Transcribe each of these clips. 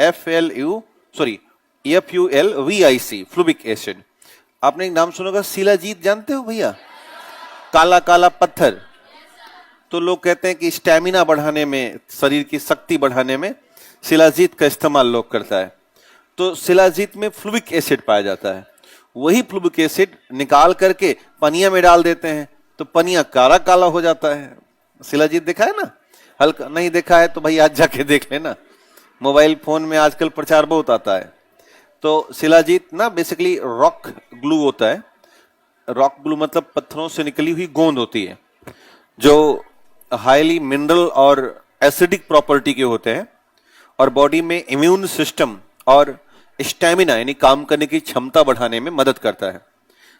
FULVIC, फ्लूबिक acid. आपने एक नाम सुना होगा शिलाजीत, जानते हो भैया? काला काला पत्थर। तो लोग कहते हैं कि स्टैमिना बढ़ाने में, शरीर की शक्ति बढ़ाने में शिलाजीत का इस्तेमाल लोग करता है। तो शिलाजीत में फ्लूबिक एसिड पाया जाता है। वही फ्लूबिक एसिड निकाल करके पनिया में डाल देते हैं तो पनिया काला काला हो जाता है। शिलाजीत देखा है ना? हल्का नहीं देखा है तो भाई आज जाके देख लेना, मोबाइल फोन में आजकल प्रचार बहुत आता है। तो शिलाजीत ना बेसिकली रॉक ग्लू होता है। रॉक ग्लू मतलब पत्थरों से निकली हुई गोंद होती है जो हाईली मिनरल और एसिडिक प्रॉपर्टी के होते हैं और बॉडी में इम्यून सिस्टम और स्टैमिना यानी काम करने की क्षमता बढ़ाने में मदद करता है।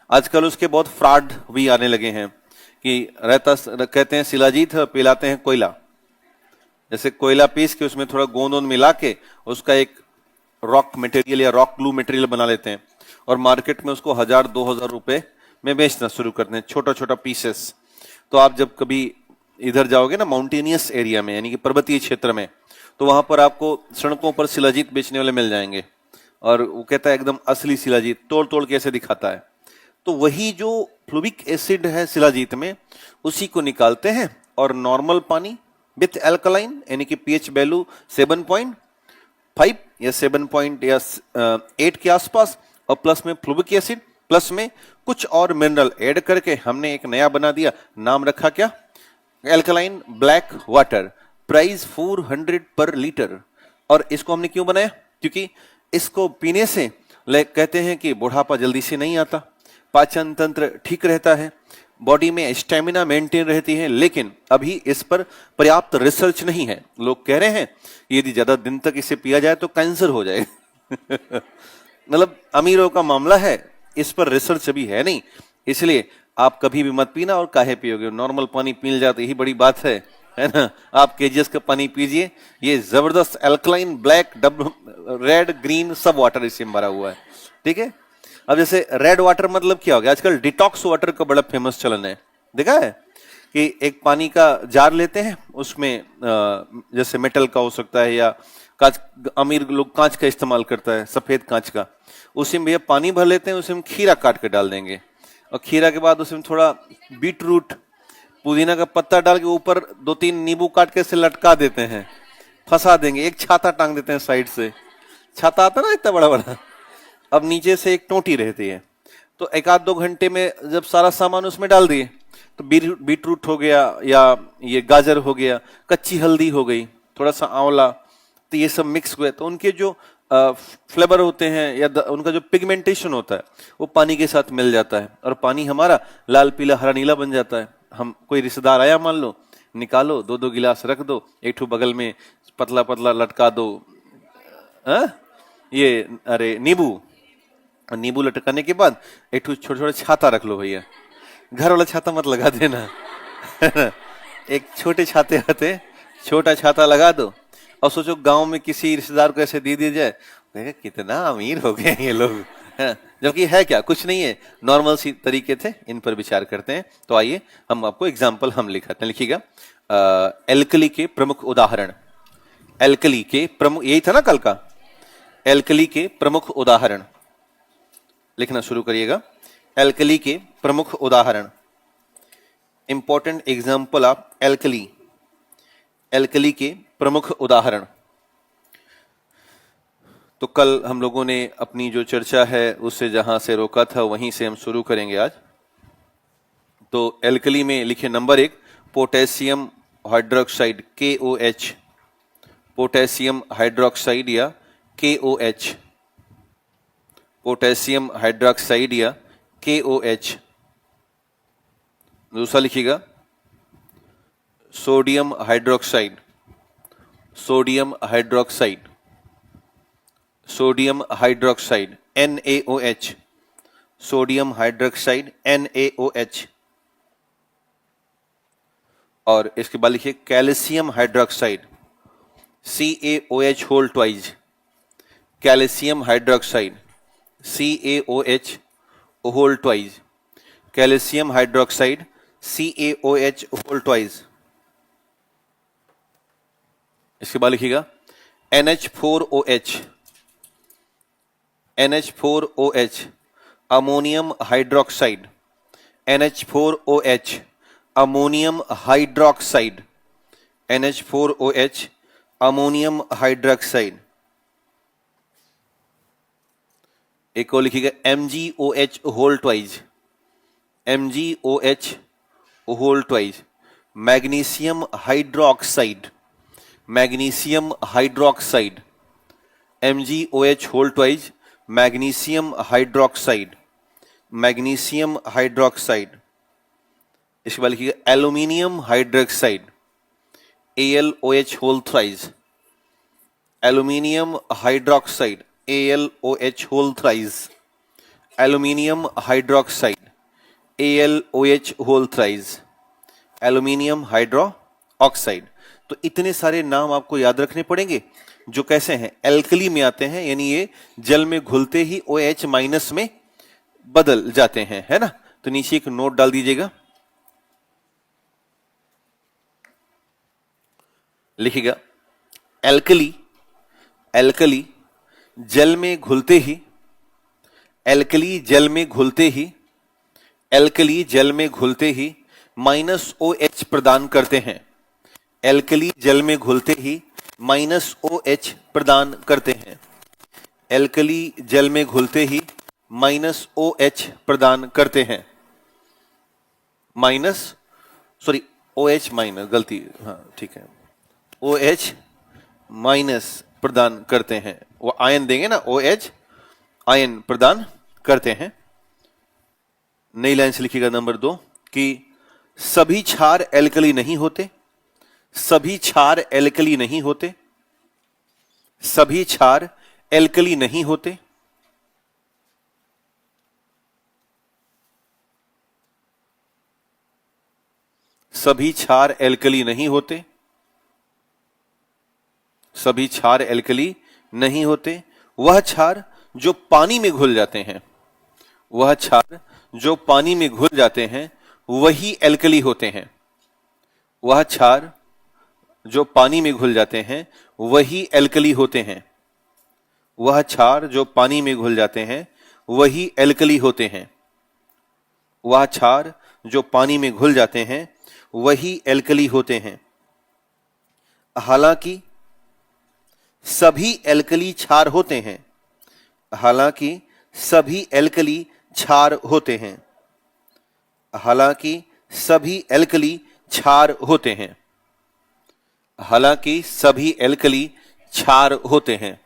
आजकल उसके बहुत फ्रॉड भी आने लगे हैं कि कहते हैं शिलाजीत पिलाते हैं कोयला, जैसे कोयला पीस के उसमें थोड़ा गोंद मिला के उसका एक रॉक मटेरियल या रॉक ग्लू मटेरियल बना लेते हैं और मार्केट में उसको 1000-2000 रुपए में बेचना शुरू करते हैं, छोटा छोटा पीसेस। तो आप जब कभी इधर जाओगे ना माउंटेनियस एरिया में यानी कि पर्वतीय क्षेत्र में, तो वहां पर आपको सड़कों पर शिलाजीत बेचने वाले मिल जाएंगे और वो कहता है एकदम असली शिलाजीत, तोड़ तोड़ के ऐसे दिखाता है। तो वही जो फ्लूबिक एसिड है शिलाजीत में, उसी को निकालते हैं और नॉर्मल पानी विथ एल्कलाइन यानी कि पीएच वैल्यू 7.5 या 7.8 के आसपास और प्लस में फ्लूबिक एसिड, प्लस में कुछ और मिनरल ऐड करके हमने एक नया बना दिया। नाम रखा क्या? Alkaline black water. प्राइस 400 पर लीटर। और इसको हमने क्यों बनाया? क्योंकि इसको पीने से कहते हैं कि बुढ़ापा जल्दी से नहीं आता, पाचन तंत्र ठीक रहता है, बॉडी में स्टेमिना मेंटेन रहती है। लेकिन अभी इस पर पर्याप्त रिसर्च नहीं है। लोग कह रहे हैं यदि ज्यादा दिन तक इसे पिया जाए तो कैंसर हो जाए मतलब अमीरों का मामला है, इस पर रिसर्च अभी है नहीं, इसलिए आप कभी भी मत पीना। और काहे पियोगे? नॉर्मल पानी पी जाते, यही बड़ी बात है ना? आप केजीएस का पानी पीजिए, ये जबरदस्त एल्कलाइन ब्लैक रेड ग्रीन सब वाटर इसी में भरा हुआ है, ठीक है। अब जैसे रेड वाटर मतलब क्या हो गया? आजकल डिटॉक्स वाटर का बड़ा फेमस चलन है, देखा है कि एक पानी का जार लेते हैं, उसमें जैसे मेटल का हो सकता है या कांच, अमीर लोग कांच का इस्तेमाल करता है, सफेद कांच का, उसी में भैया पानी भर लेते हैं, उसी में खीरा काट के डाल देंगे और खीरा के बाद उसमें थोड़ा बीट रूट, पुदीना का पत्ता डाल के ऊपर 2-3 नींबू काट के से लटका देते हैं, फंसा देंगे, एक छाता टांग देते हैं साइड से, छाता आता ना इतना बड़ा बड़ा, अब नीचे से एक टोटी रहती है। तो 1-2 घंटे में जब सारा सामान उसमें डाल दिए तो बीट रूट हो गया या ये गाजर हो गया, कच्ची हल्दी हो गई, थोड़ा सा आंवला, तो ये सब मिक्स हुए तो उनके जो फ्लेवर होते हैं या उनका जो पिगमेंटेशन होता है वो पानी के साथ मिल जाता है और पानी हमारा लाल पीला हरा नीला बन जाता है। हम कोई रिश्तेदार आया मान लो, निकालो 2-2 गिलास रख दो, एक ठो बगल में पतला पतला लटका दो, ये अरे नींबू लटकाने के बाद एक ठो छोटा छोटा छाता रख लो भैया, घर वाला छाता मत लगा देना एक छोटे छाते आते, छोटा छाता लगा दो और सोचो गांव में किसी रिश्तेदार को ऐसे दे दिया जाए, कितना अमीर हो गए ये लोग, जबकि है क्या, कुछ नहीं है, नॉर्मल सी तरीके थे, इन पर विचार करते हैं। तो आइए हम आपको एग्जाम्पल हम लिखाते हैं, लिखिएगा एल्कली के प्रमुख उदाहरण। एल्कली के प्रमुख, यही था ना कल का, एल्कली के प्रमुख उदाहरण लिखना शुरू करिएगा। एल्कली के प्रमुख उदाहरण, important example of alkali, alkali के प्रमुख उदाहरण। तो कल हम लोगों ने अपनी जो चर्चा है उससे जहां से रोका था वहीं से हम शुरू करेंगे आज। तो एल्कली में लिखे number 1 potassium hydroxide KOH, potassium hydroxide या KOH, पोटेशियम हाइड्रोक्साइड या KOH। दूसरा लिखिएगा sodium hydroxide, sodium hydroxide, sodium hydroxide NaOH, sodium hydroxide NaOH। और इसके बाद लिखिए calcium hydroxide CaOH whole twice, calcium hydroxide CaOH whole twice, calcium hydroxide CaOH whole twice. इसके बाद लिखिएगा NH4OH, NH4OH, ammonium hydroxide, NH4OH, ammonium hydroxide, NH4OH, ammonium hydroxide. एक और लिखिएगा MgOH whole twice, MgOH whole twice, magnesium hydroxide, magnesium hydroxide, MgOH whole twice, magnesium hydroxide, magnesium hydroxide. इसके बाद लिखिएगा aluminium hydroxide, AlOH whole thrice, aluminium hydroxide, AlOH whole thrice, aluminium hydroxide, AlOH whole thrice, aluminium hydroxide. तो इतने सारे नाम आपको याद रखने पड़ेंगे जो कैसे हैं, एल्कली में आते हैं, यानी ये जल में घुलते ही OH माइनस में बदल जाते हैं, है ना। तो नीचे एक नोट डाल दीजिएगा, लिखिएगा एल्कली, एल्कली जल में घुलते ही, एल्कली जल में घुलते ही, एल्कली जल में घुलते ही -OH प्रदान करते हैं, एल्कली जल में घुलते ही -OH प्रदान करते हैं, एल्कली जल में घुलते ही -OH प्रदान करते हैं, OH माइनस, गलती, हाँ ठीक है, OH माइनस प्रदान करते हैं। वो आयन देंगे ना, OH आयन प्रदान करते हैं। नई लाइन से लिखिएगा नंबर 2 कि सभी क्षार एल्कली नहीं होते, सभी क्षार एल्कली नहीं होते, सभी क्षार एल्कली नहीं होते, सभी क्षार एल्कली नहीं होते, सभी क्षार एल्कली नहीं होते। वह क्षार जो पानी में घुल जाते हैं, वह क्षार जो पानी में घुल जाते हैं वही एल्कली होते हैं, वह क्षार जो पानी में घुल जाते हैं वही एल्कली होते हैं, वह क्षार जो पानी में घुल जाते हैं वही एल्कली होते हैं, वह क्षार जो पानी में घुल जाते हैं वही एल्कली होते हैं। हालांकि सभी एल्कली क्षार होते हैं, हालांकि सभी एल्कली क्षार होते हैं, हालांकि सभी एल्कली क्षार होते हैं, हालांकि सभी एल्कली क्षार होते हैं,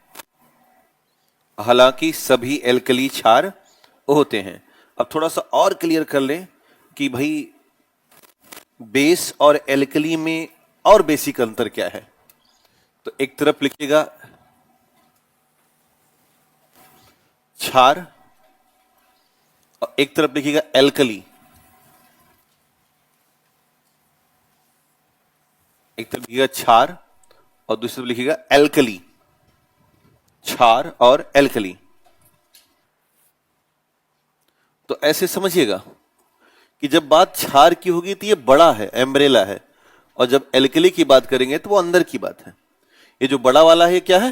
हालांकि सभी एल्कली क्षार होते हैं। अब थोड़ा सा और क्लियर कर लें कि भाई बेस और एल्कली में और बेसिक अंतर क्या है। तो एक तरफ लिखिएगा क्षार और एक तरफ लिखिएगा एल्कली, एक तरफ लिखिएगा क्षार और दूसरी तरफ लिखिएगा एल्कली, क्षार और एल्कली। तो ऐसे समझिएगा कि जब बात क्षार की होगी तो ये बड़ा है, एम्ब्रेला है, और जब एल्कली की बात करेंगे तो वो अंदर की बात है। ये जो बड़ा वाला है क्या है,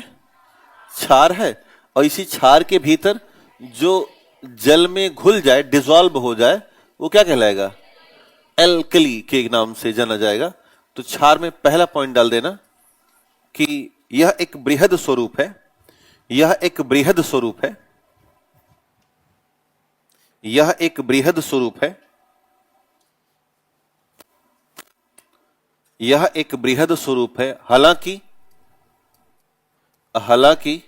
क्षार है, और इसी क्षार के भीतर जो जल में घुल जाए, डिसॉल्व हो जाए, वो क्या कहलाएगा, एल्कली के नाम से जाना जाएगा। तो क्षार में पहला पॉइंट डाल देना कि यह एक बृहद स्वरूप है, यह एक बृहद स्वरूप है, यह एक बृहद स्वरूप है, यह एक बृहद स्वरूप है। हालांकि हालांकि